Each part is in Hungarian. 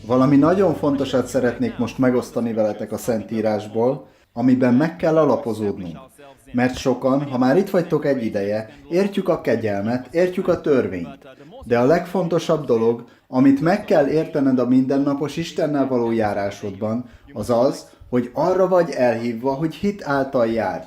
Valami nagyon fontosat szeretnék most megosztani veletek a Szentírásból, amiben meg kell alapozódnunk. Mert sokan, ha már itt vagytok egy ideje, értjük a kegyelmet, értjük a törvényt. De a legfontosabb dolog, amit meg kell értened a mindennapos Istennel való járásodban, az az, hogy arra vagy elhívva, hogy hit által járj.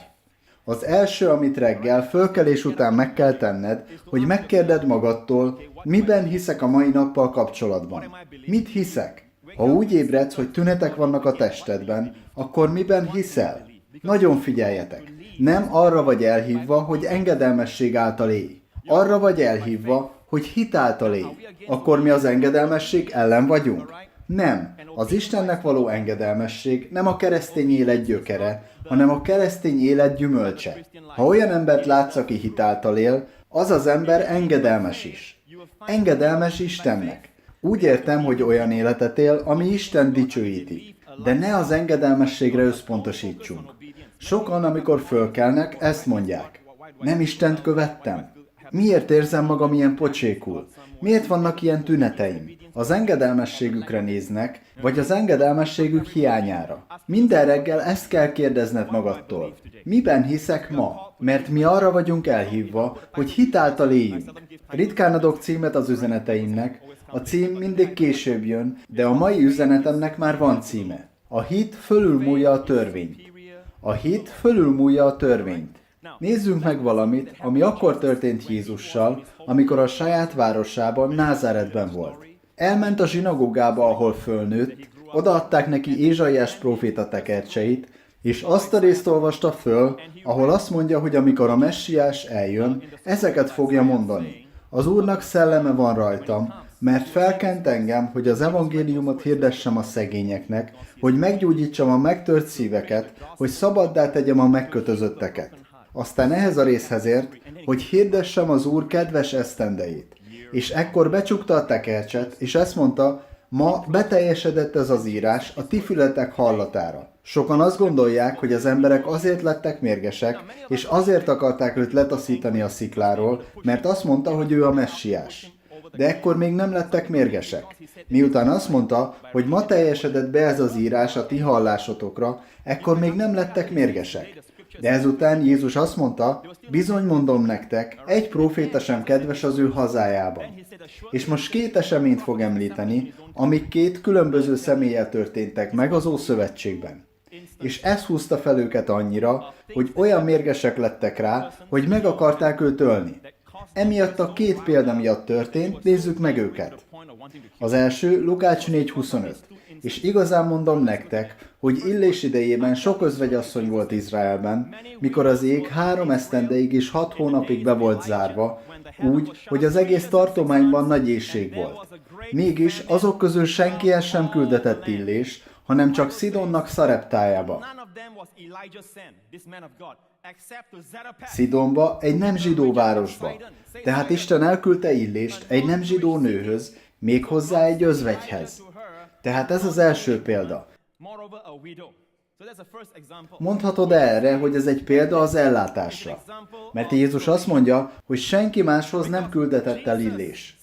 Az első, amit reggel, fölkelés után meg kell tenned, hogy megkérded magadtól, miben hiszek a mai nappal kapcsolatban. Mit hiszek? Ha úgy ébredsz, hogy tünetek vannak a testedben, akkor miben hiszel? Nagyon figyeljetek! Nem arra vagy elhívva, hogy engedelmesség által élj. Arra vagy elhívva, hogy hit által élj. Akkor mi az engedelmesség ellen vagyunk? Nem. Az Istennek való engedelmesség nem a keresztény élet gyökere, hanem a keresztény élet gyümölcse. Ha olyan embert látsz, aki hit által él, az az ember engedelmes is. Engedelmes Istennek. Úgy értem, hogy olyan életet él, ami Isten dicsőíti. De ne az engedelmességre összpontosítsunk. Sokan, amikor fölkelnek, ezt mondják. Nem Istent követtem? Miért érzem magam ilyen pocsékul? Miért vannak ilyen tüneteim? Az engedelmességükre néznek, vagy az engedelmességük hiányára. Minden reggel ezt kell kérdezned magadtól. Miben hiszek ma? Mert mi arra vagyunk elhívva, hogy hit által éljünk. Ritkán adok címet az üzeneteimnek, a cím mindig később jön, de a mai üzenetemnek már van címe. A hit fölülmúlja a törvényt. A hit fölülmúlja a törvényt. Nézzünk meg valamit, ami akkor történt Jézussal, amikor a saját városában, Názáretben volt. Elment a zsinagógába, ahol fölnőtt, odaadták neki Ézsaiás próféta tekercseit, és azt a részt olvasta föl, ahol azt mondja, hogy amikor a messiás eljön, ezeket fogja mondani. Az Úrnak szelleme van rajtam, mert felkent engem, hogy az evangéliumot hirdessem a szegényeknek, hogy meggyógyítsam a megtört szíveket, hogy szabaddá tegyem a megkötözötteket. Aztán ehhez a részhez ért, hogy hirdessem az Úr kedves esztendejét. És ekkor becsukta a tekercset, és ezt mondta, ma beteljesedett ez az írás a ti fületek hallatára. Sokan azt gondolják, hogy az emberek azért lettek mérgesek, és azért akarták őt letaszítani a szikláról, mert azt mondta, hogy ő a messiás. De ekkor még nem lettek mérgesek. Miután azt mondta, hogy ma teljesedett be ez az írás a ti hallásotokra, ekkor még nem lettek mérgesek. De ezután Jézus azt mondta, bizony mondom nektek, egy próféta sem kedves az ő hazájában. És most két eseményt fog említeni, amik két különböző személlyel történtek meg az Ószövetségben. És ez húzta fel őket annyira, hogy olyan mérgesek lettek rá, hogy meg akarták őt ölni. Emiatt a két példa miatt történt, nézzük meg őket. Az első Lukács 4:25. És igazán mondom nektek, hogy Illés idejében sok özvegyasszony volt Izraelben, mikor az ég 3 esztendeig és 6 hónapig be volt zárva, úgy, hogy az egész tartományban nagy éhség volt. Mégis azok közül senkihez sem küldetett Illés, hanem csak Szidonnak Szareptájába. Szidonba, egy nem zsidó városba. Tehát Isten elküldte Illést egy nem zsidó nőhöz, méghozzá egy özvegyhez. Tehát ez az első példa. Mondhatod erre, hogy ez egy példa az ellátásra. Mert Jézus azt mondja, hogy senki máshoz nem küldetett el Illés.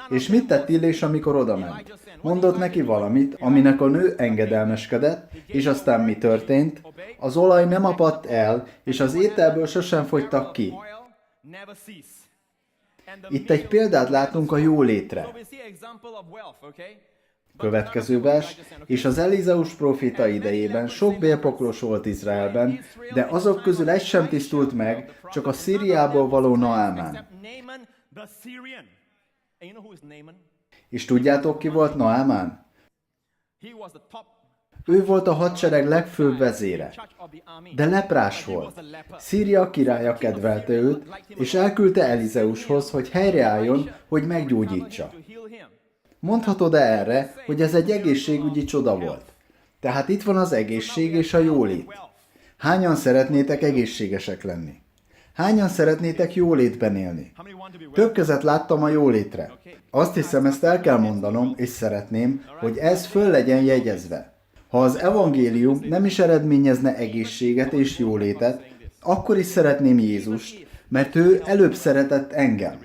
És mit tett Illés, amikor odament? Mondott neki valamit, aminek a nő engedelmeskedett, és aztán mi történt? Az olaj nem apadt el, és az ételből sosem fogytak ki. Itt egy példát látunk a jólétre. Következő vers, és az Elizeus próféta idejében sok bélpokros volt Izraelben, de azok közül egy sem tisztult meg, csak a Szíriából való Naámán. És tudjátok, ki volt Naámán? Ő volt a hadsereg legfőbb vezére, de leprás volt. Szíria királya kedvelte őt, és elküldte Elizeushoz, hogy helyreálljon, hogy meggyógyítsa. Mondhatod erre, hogy ez egy egészségügyi csoda volt. Tehát itt van az egészség és a jólét. Hányan szeretnétek egészségesek lenni? Hányan szeretnétek jólétben élni? Több kezet láttam a jólétre. Azt hiszem, ezt el kell mondanom, és szeretném, hogy ez föl legyen jegyezve. Ha az evangélium nem is eredményezne egészséget és jólétet, akkor is szeretném Jézust, mert ő előbb szeretett engem.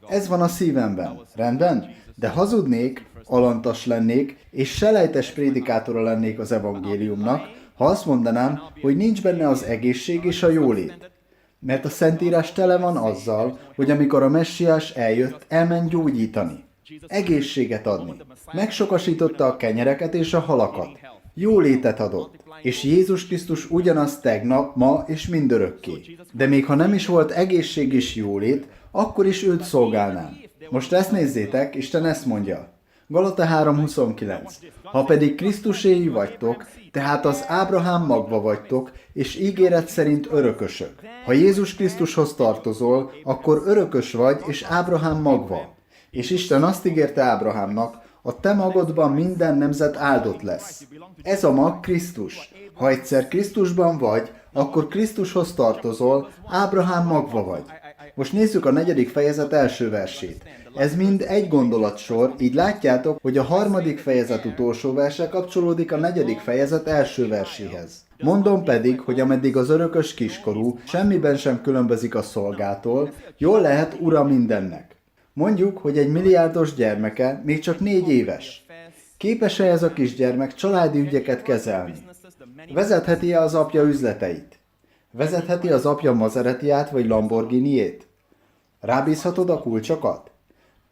Ez van a szívemben. Rendben? De hazudnék, alantas lennék, és selejtes prédikátora lennék az evangéliumnak, ha azt mondanám, hogy nincs benne az egészség és a jólét. Mert a Szentírás tele van azzal, hogy amikor a Messiás eljött, elment gyógyítani, egészséget adni. Megsokasította a kenyereket és a halakat. Jólétet adott. És Jézus Krisztus ugyanaz tegnap, ma és mindörökké. De még ha nem is volt egészség és jólét, akkor is őt szolgálnám. Most ezt nézzétek, Isten ezt mondja. Galata 3:29. Ha pedig Krisztuséi vagytok, tehát az Ábrahám magva vagytok, és ígéret szerint örökösök. Ha Jézus Krisztushoz tartozol, akkor örökös vagy, és Ábrahám magva. És Isten azt ígérte Ábrahámnak, a te magodban minden nemzet áldott lesz. Ez a mag Krisztus. Ha egyszer Krisztusban vagy, akkor Krisztushoz tartozol, Ábrahám magva vagy. Most nézzük a 4. fejezet első versét. Ez mind egy gondolatsor, így látjátok, hogy a 3. fejezet utolsó verse kapcsolódik a 4. fejezet első verséhez. Mondom pedig, hogy ameddig az örökös kiskorú semmiben sem különbözik a szolgától, jól lehet ura mindennek. Mondjuk, hogy egy milliárdos gyermeke még csak 4 éves. Képes-e ez a kisgyermek családi ügyeket kezelni? Vezetheti-e az apja üzleteit? Vezetheti az apja Maseratiát vagy Lamborghiniét? Rábízhatod a kulcsokat?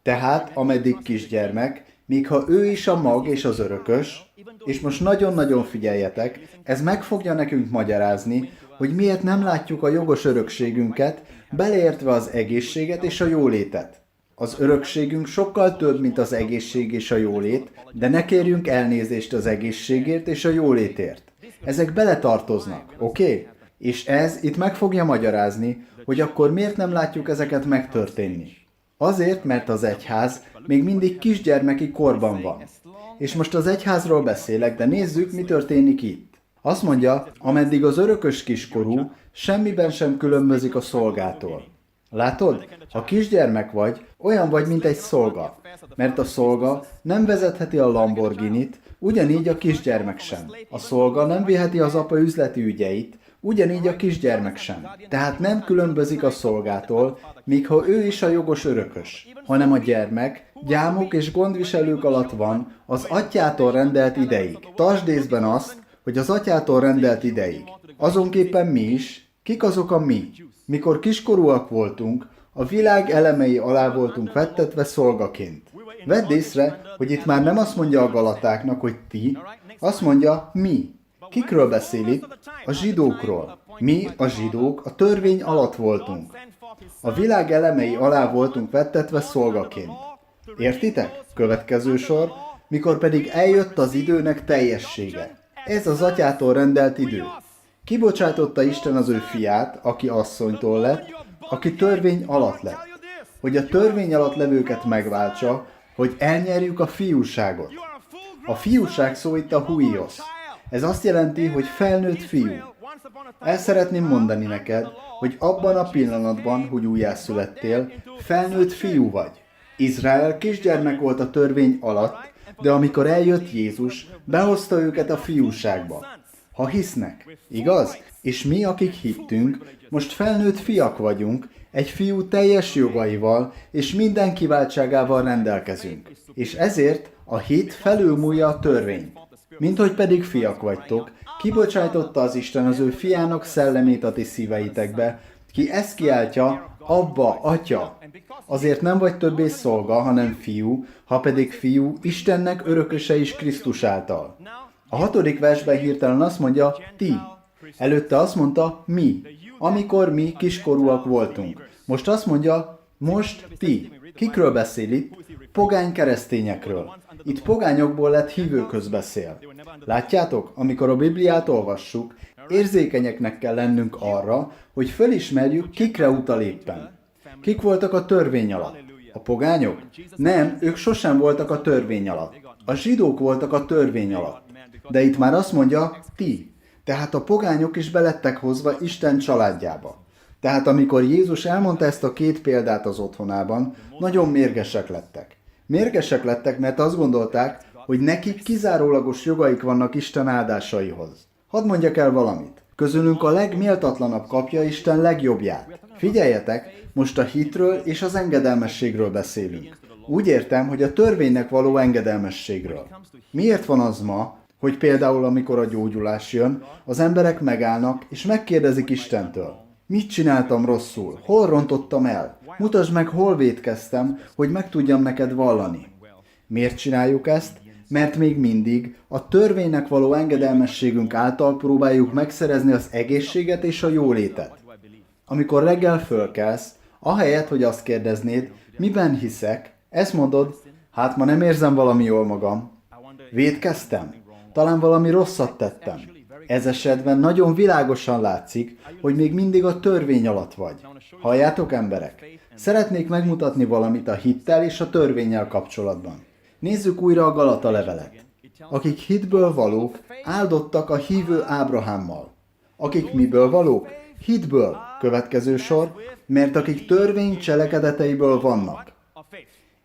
Tehát, ameddig kisgyermek, míg ha ő is a mag és az örökös, és most nagyon-nagyon figyeljetek, ez meg fogja nekünk magyarázni, hogy miért nem látjuk a jogos örökségünket, beleértve az egészséget és a jólétet. Az örökségünk sokkal több, mint az egészség és a jólét, de ne kérjünk elnézést az egészségért és a jólétért. Ezek beletartoznak, oké? És ez itt meg fogja magyarázni, hogy akkor miért nem látjuk ezeket megtörténni. Azért, mert az egyház még mindig kisgyermeki korban van. És most az egyházról beszélek, de nézzük, mi történik itt. Azt mondja, ameddig az örökös kiskorú semmiben sem különbözik a szolgától. Látod? Ha kisgyermek vagy, olyan vagy, mint egy szolga. Mert a szolga nem vezetheti a Lamborghinit, ugyanígy a kisgyermek sem. A szolga nem viheti az apa üzleti ügyeit, ugyanígy a kisgyermek sem. Tehát nem különbözik a szolgától, míg ha ő is a jogos örökös, hanem a gyermek gyámok és gondviselők alatt van az atyától rendelt ideig. Tartsd észben azt, hogy az atyától rendelt ideig. Azonképpen mi is, kik azok a mi? Mikor kiskorúak voltunk, a világ elemei alá voltunk vettetve szolgaként. Vedd észre, hogy itt már nem azt mondja a galatáknak, hogy ti, azt mondja mi. Kikről beszél itt? A zsidókról. Mi, a zsidók, a törvény alatt voltunk. A világ elemei alá voltunk vettetve szolgaként. Értitek? Következő sor, mikor pedig eljött az időnek teljessége. Ez az atyától rendelt idő. Kibocsátotta Isten az ő fiát, aki asszonytól lett, aki törvény alatt lett. Hogy a törvény alatt levőket megváltsa, hogy elnyerjük a fiúságot. A fiúság szó itt a huios. Ez azt jelenti, hogy felnőtt fiú. El szeretném mondani neked, hogy abban a pillanatban, hogy újjászülettél, felnőtt fiú vagy. Izrael kisgyermek volt a törvény alatt, de amikor eljött Jézus, behozta őket a fiúságba. Ha hisznek, igaz? És mi, akik hittünk, most felnőtt fiak vagyunk, egy fiú teljes jogaival és minden kiváltságával rendelkezünk. És ezért a hit felülmúlja a törvényt. Minthogy pedig fiak vagytok, kibocsájtotta az Isten az ő fiának szellemét a ti szíveitekbe, ki ezt kiáltja, Abba, Atya. Azért nem vagy többé szolga, hanem fiú, ha pedig fiú, Istennek örököse is Krisztus által. A 6. versben hirtelen azt mondja, ti. Előtte azt mondta, mi. Amikor mi kiskorúak voltunk. Most azt mondja, most ti. Kikről beszél itt? Pogány keresztényekről. Itt pogányokból lett hívőköz beszél. Látjátok, amikor a Bibliát olvassuk, érzékenyeknek kell lennünk arra, hogy felismerjük, kikre utal éppen. Kik voltak a törvény alatt? A pogányok? Nem, ők sosem voltak a törvény alatt. A zsidók voltak a törvény alatt. De itt már azt mondja, ti. Tehát a pogányok is belettek hozva Isten családjába. Tehát amikor Jézus elmondta ezt a 2 példát az otthonában, nagyon mérgesek lettek. Mérgesek lettek, mert azt gondolták, hogy nekik kizárólagos jogaik vannak Isten áldásaihoz. Hadd mondjak el valamit. Közülünk a legméltatlanabb kapja Isten legjobbját. Figyeljetek, most a hitről és az engedelmességről beszélünk. Úgy értem, hogy a törvénynek való engedelmességről. Miért van az ma, hogy például amikor a gyógyulás jön, az emberek megállnak és megkérdezik Istentől: mit csináltam rosszul? Hol rontottam el? Mutasd meg, hol vétkeztem, hogy meg tudjam neked vallani. Miért csináljuk ezt? Mert még mindig a törvénynek való engedelmességünk által próbáljuk megszerezni az egészséget és a jólétet. Amikor reggel fölkelsz, ahelyett, hogy azt kérdeznéd, miben hiszek, ezt mondod: hát ma nem érzem valami jól magam. Vétkeztem? Talán valami rosszat tettem. Ez esetben nagyon világosan látszik, hogy még mindig a törvény alatt vagy. Halljátok, emberek? Szeretnék megmutatni valamit a hittel és a törvénnyel kapcsolatban. Nézzük újra a Galata levelet. Akik hitből valók, áldottak a hívő Ábrahámmal. Akik miből valók? Hitből. Következő sor, mert akik törvény cselekedeteiből vannak.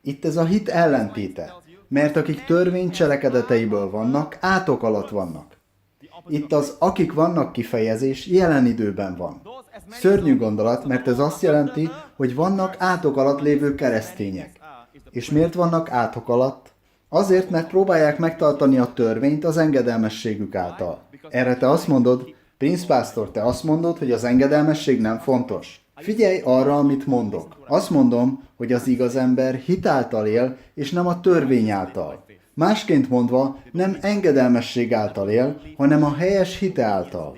Itt ez a hit ellentéte. Mert akik törvény cselekedeteiből vannak, átok alatt vannak. Itt az akik vannak kifejezés jelen időben van. Szörnyű gondolat, mert ez azt jelenti, hogy vannak átok alatt lévő keresztények. És miért vannak átok alatt? Azért, mert próbálják megtartani a törvényt az engedelmességük által. Erre te azt mondod, Prince Pastor, te azt mondod, hogy az engedelmesség nem fontos. Figyelj arra, amit mondok. Azt mondom, hogy az igaz ember hit által él, és nem a törvény által. Másként mondva, nem engedelmesség által él, hanem a helyes hite által.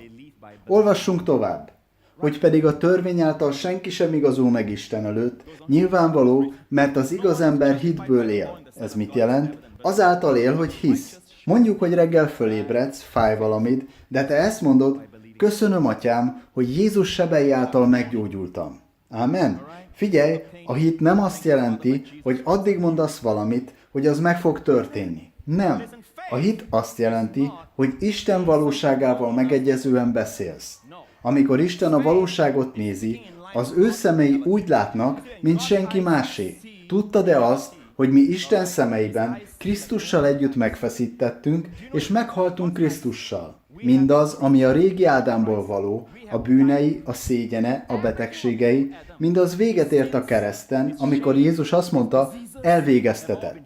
Olvassunk tovább. Hogy pedig a törvény által senki sem igazul meg Isten előtt, nyilvánvaló, mert az igaz ember hitből él. Ez mit jelent? Azáltal él, hogy hisz. Mondjuk, hogy reggel fölébredsz, fáj valamid, de te ezt mondod: köszönöm, atyám, hogy Jézus sebei által meggyógyultam. Ámen. Figyelj, a hit nem azt jelenti, hogy addig mondasz valamit, hogy az meg fog történni. Nem. A hit azt jelenti, hogy Isten valóságával megegyezően beszélsz. Amikor Isten a valóságot nézi, az ő szemei úgy látnak, mint senki másé. Tudtad-e azt, hogy mi Isten szemeiben Krisztussal együtt megfeszítettünk, és meghaltunk Krisztussal? Mindaz, ami a régi Ádámból való, a bűnei, a szégyene, a betegségei, mindaz véget ért a kereszten, amikor Jézus azt mondta: elvégeztetett.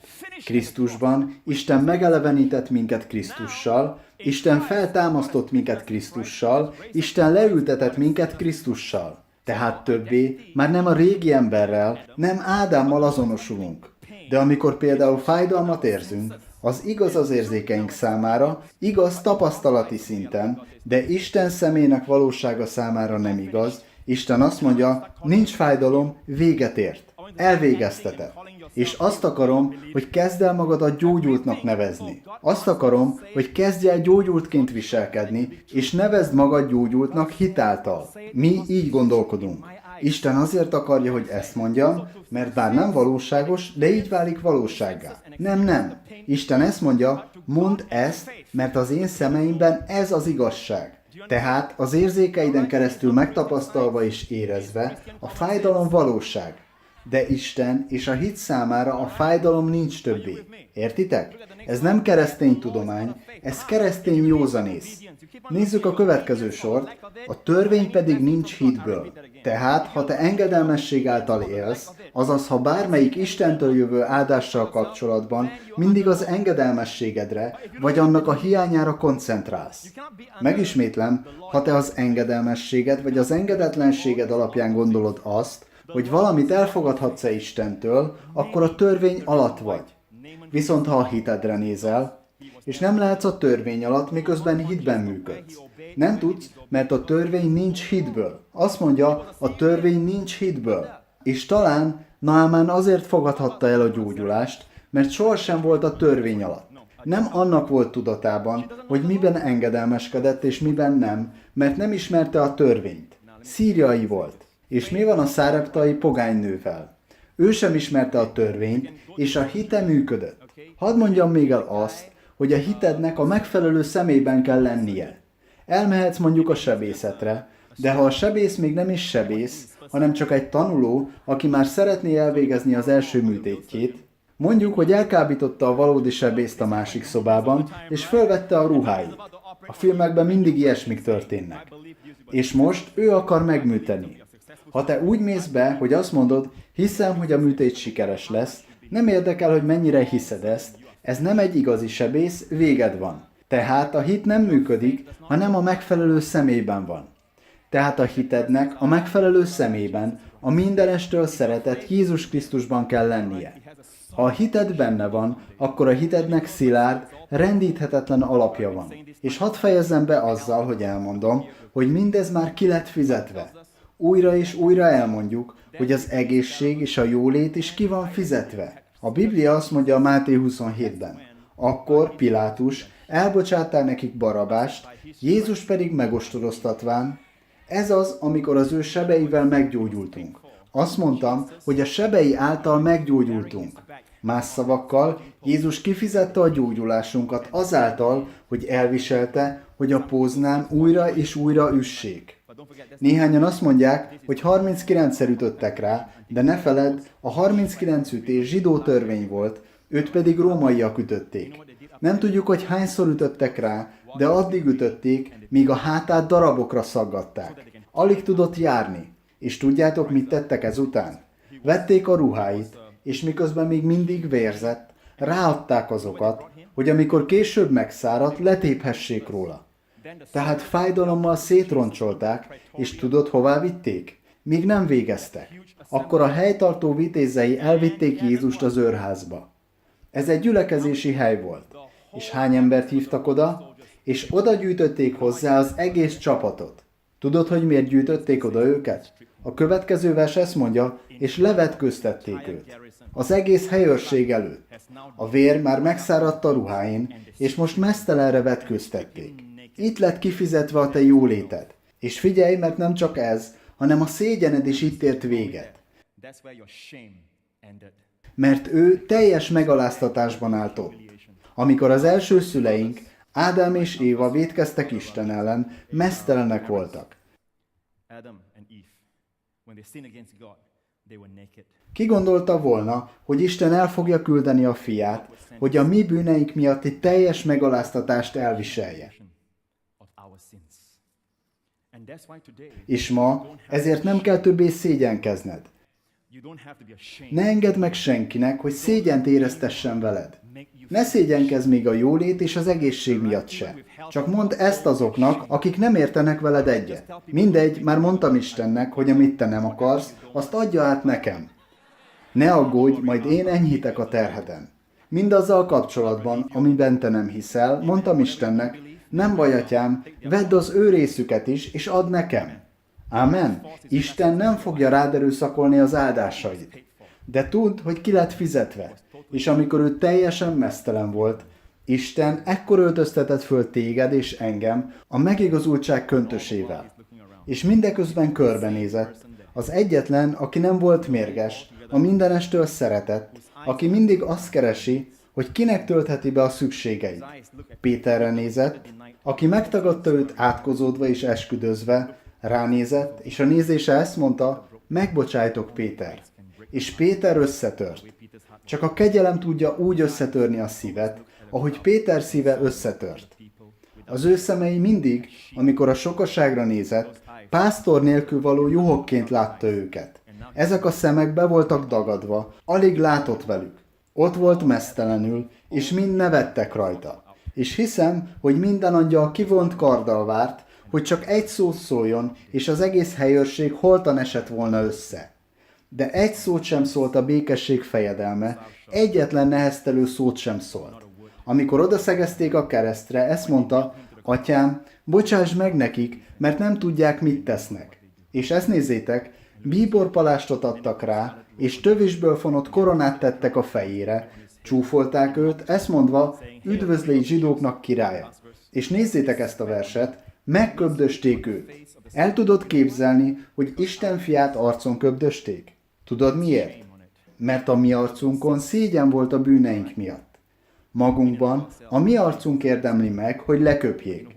Krisztusban Isten megelevenített minket Krisztussal, Isten feltámasztott minket Krisztussal, Isten leültetett minket Krisztussal. Tehát többé már nem a régi emberrel, nem Ádámmal azonosulunk. De amikor például fájdalmat érzünk, az igaz az érzékeink számára, igaz tapasztalati szinten, de Isten személynek valósága számára nem igaz. Isten azt mondja: nincs fájdalom, véget ért. Elvégeztetett. És azt akarom, hogy kezd el magadat gyógyultnak nevezni. Azt akarom, hogy kezdj el gyógyultként viselkedni, és nevezd magad gyógyultnak hitáltal. Mi így gondolkodunk. Isten azért akarja, hogy ezt mondjam, mert bár nem valóságos, de így válik valósággá. Nem. Isten ezt mondja: mondd ezt, mert az én szemeimben ez az igazság. Tehát az érzékeiden keresztül megtapasztalva és érezve, a fájdalom valóság. De Isten és a hit számára a fájdalom nincs többé. Értitek? Ez nem keresztény tudomány, ez keresztény józanész. Nézzük a következő sort. A törvény pedig nincs hitből. Tehát, ha te engedelmesség által élsz, azaz ha bármelyik Istentől jövő áldással kapcsolatban mindig az engedelmességedre, vagy annak a hiányára koncentrálsz. Megismétlem, ha te az engedelmességed vagy az engedetlenséged alapján gondolod azt, hogy valamit elfogadhatsz-e Istentől, akkor a törvény alatt vagy. Viszont ha a hitedre nézel, és nem lehetsz a törvény alatt, miközben hitben működsz. Nem tudsz, mert a törvény nincs hitből. Azt mondja, a törvény nincs hitből. És talán Naamán azért fogadhatta el a gyógyulást, mert sohasem volt a törvény alatt. Nem annak volt tudatában, hogy miben engedelmeskedett és miben nem, mert nem ismerte a törvényt. Szíriai volt. És mi van a száreptai pogánynővel? Ő sem ismerte a törvényt, és a hite működött. Hadd mondjam még el azt, hogy a hitednek a megfelelő személyben kell lennie. Elmehetsz mondjuk a sebészetre, de ha a sebész még nem is sebész, hanem csak egy tanuló, aki már szeretné elvégezni az első műtétjét, mondjuk, hogy elkábította a valódi sebészt a másik szobában, és fölvette a ruháit. A filmekben mindig ilyesmik történnek. És most ő akar megműteni. Ha te úgy mész be, hogy azt mondod: hiszem, hogy a műtét sikeres lesz, Nem érdekel, hogy mennyire hiszed ezt, ez nem egy igazi sebész, véged van. Tehát a hit nem működik, hanem a megfelelő személyben van. Tehát a hitednek a megfelelő személyben, a mindenestől szeretett Jézus Krisztusban kell lennie. Ha a hited benne van, akkor a hitednek szilárd, rendíthetetlen alapja van. És hadd fejezzem be azzal, hogy elmondom, hogy mindez már ki lett fizetve. Újra és újra elmondjuk, hogy az egészség és a jólét is ki van fizetve. A Biblia azt mondja a Máté 27-ben. Akkor Pilátus elbocsáttál nekik Barabást, Jézus pedig megostoroztatván. Ez az, amikor az ő sebeivel meggyógyultunk. Azt mondtam, hogy a sebei által meggyógyultunk. Más szavakkal, Jézus kifizette a gyógyulásunkat azáltal, hogy elviselte, hogy a póznán újra és újra üssék. Néhányan azt mondják, hogy 39-szer ütöttek rá, de ne feledd, a 39 ütés zsidó törvény volt, őt pedig rómaiak ütötték. Nem tudjuk, hogy hányszor ütöttek rá, de addig ütötték, míg a hátát darabokra szaggatták. Alig tudott járni. És tudjátok, mit tettek ezután? Vették a ruháit, és miközben még mindig vérzett, ráadták azokat, hogy amikor később megszáradt, letéphessék róla. Tehát fájdalommal szétroncsolták, és tudod, hová vitték? Míg nem végeztek. Akkor a helytartó vitézei elvitték Jézust az őrházba. Ez egy gyülekezési hely volt. És hány embert hívtak oda? És oda gyűjtötték hozzá az egész csapatot. Tudod, hogy miért gyűjtötték oda őket? A következő vers ezt mondja, és levetköztették őt. Az egész helyőrség előtt. A vér már megszáradt a ruháin, és most meztelenre vetköztették. Itt lett kifizetve a te jóléted. És figyelj, mert nem csak ez, hanem a szégyened is itt ért véget. Mert ő teljes megaláztatásban állt ott. Amikor az első szüleink, Ádám és Éva vétkeztek Isten ellen, meztelenek voltak. Ki gondolta volna, hogy Isten el fogja küldeni a fiát, hogy a mi bűneink miatti teljes megaláztatást elviselje? És ma ezért nem kell többé szégyenkezned. Ne engedd meg senkinek, hogy szégyent éreztessen veled. Ne szégyenkezz még a jólét és az egészség miatt se. Csak mondd ezt azoknak, akik nem értenek veled egyet. Mindegy, már mondtam Istennek, hogy amit te nem akarsz, azt adja át nekem. Ne aggódj, majd én enyhítek a terheden. Mindazzal kapcsolatban, amiben te nem hiszel, mondtam Istennek, nem baj, atyám, vedd az ő részüket is, és add nekem. Ámen. Isten nem fogja rád erőszakolni az áldásait. De tudd, hogy ki lett fizetve. És amikor ő teljesen meztelen volt, Isten ekkor öltöztetett föl téged és engem a megigazultság köntösével. És mindeközben körbenézett, az egyetlen, aki nem volt mérges, a mindenestől szeretett, aki mindig azt keresi, hogy kinek töltheti be a szükségeit. Péterre nézett, aki megtagadta őt átkozódva és esküdözve, ránézett, és a nézése ezt mondta, megbocsájtok Péter. És Péter összetört. Csak a kegyelem tudja úgy összetörni a szívet, ahogy Péter szíve összetört. Az ő szemei mindig, amikor a sokaságra nézett, pásztor nélkül való juhokként látta őket. Ezek a szemek be voltak dagadva, alig látott velük. Ott volt meztelenül, és mind nevettek rajta. És hiszem, hogy minden angyal kivont karddal várt, hogy csak egy szót szóljon, és az egész helyőrség holtan esett volna össze. De egy szót sem szólt a békesség fejedelme, egyetlen neheztelő szót sem szólt. Amikor odaszegezték a keresztre, ezt mondta, atyám, bocsáss meg nekik, mert nem tudják, mit tesznek. És ezt nézzétek, bíborpalástot adtak rá, és tövisből fonott koronát tettek a fejére, csúfolták őt, ezt mondva, üdvözlégy zsidóknak királya. És nézzétek ezt a verset, megköbdösték őt. El tudod képzelni, hogy Isten fiát arcon köbdösték? Tudod miért? Mert a mi arcunkon szégyen volt a bűneink miatt. Magunkban a mi arcunk érdemli meg, hogy leköpjék.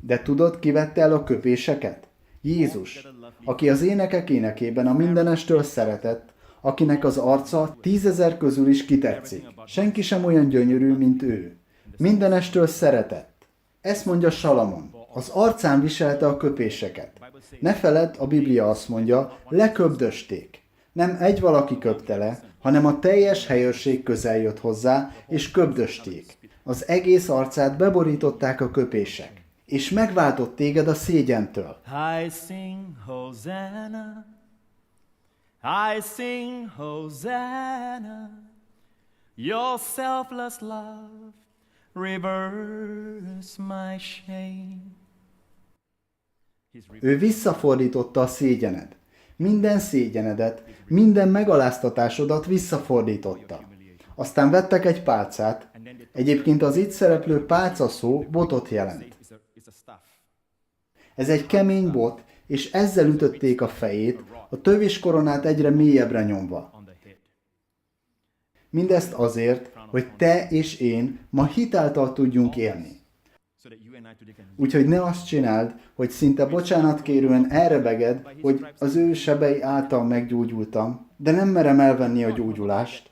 De tudod, ki vette el a köpéseket? Jézus, aki az énekek énekében a mindenestől szeretett, akinek az arca 10 000 közül is kitetszik. Senki sem olyan gyönyörű, mint ő. Mindenestől szeretett. Ezt mondja Salamon. Az arcán viselte a köpéseket. Ne feledd, a Biblia azt mondja, leköbdösték. Nem egy valaki köpte le, hanem a teljes helyőrség közel jött hozzá, és köbdösték. Az egész arcát beborították a köpések, és megváltott téged a szégyentől. I sing Hosanna, I sing Hosanna, your selfless love reverse my shame. Ő visszafordította a szégyened. Minden szégyenedet, minden megaláztatásodat visszafordította. Aztán vettek egy pálcát. Egyébként az itt szereplő pálca szó botot jelent. Ez egy kemény bot, és ezzel ütötték a fejét, a töviskoronát egyre mélyebbre nyomva. Mindezt azért, hogy te és én ma hitáltal tudjunk élni. Úgyhogy ne azt csináld, hogy szinte bocsánatkérően elrebeged, hogy az ő sebei által meggyógyultam, de nem merem elvenni a gyógyulást.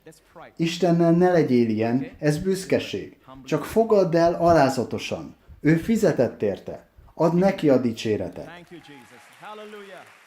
Istennel ne legyél ilyen, ez büszkeség. Csak fogadd el alázatosan. Ő fizetett érte. Add neki a dicséretet. Thank you, Jesus. Hallelujah.